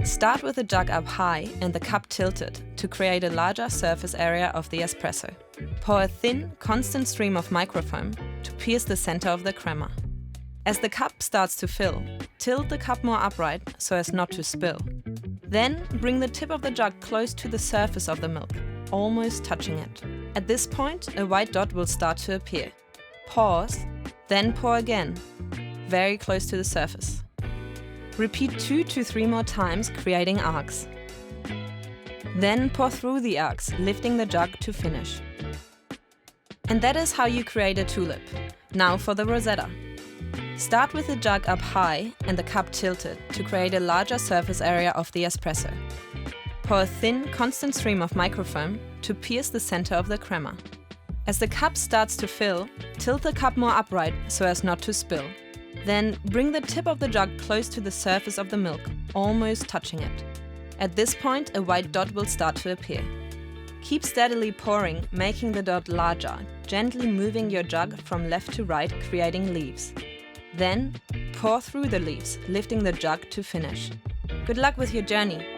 Start with the jug up high and the cup tilted to create a larger surface area of the espresso. Pour a thin, constant stream of microfoam to pierce the center of the crema. As the cup starts to fill, tilt the cup more upright so as not to spill. Then bring the tip of the jug close to the surface of the milk, almost touching it. At this point, a white dot will start to appear. Pause, then pour again, very close to the surface. Repeat 2 to 3 more times, creating arcs. Then pour through the arcs, lifting the jug to finish. And that is how you create a tulip. Now for the Rosetta. Start with the jug up high and the cup tilted to create a larger surface area of the espresso. Pour a thin, constant stream of microfoam to pierce the center of the crema. As the cup starts to fill, tilt the cup more upright so as not to spill. Then bring the tip of the jug close to the surface of the milk, almost touching it. At this point, a white dot will start to appear. Keep steadily pouring, making the dot larger, gently moving your jug from left to right, creating leaves. Then, pour through the leaves, lifting the jug to finish. Good luck with your journey!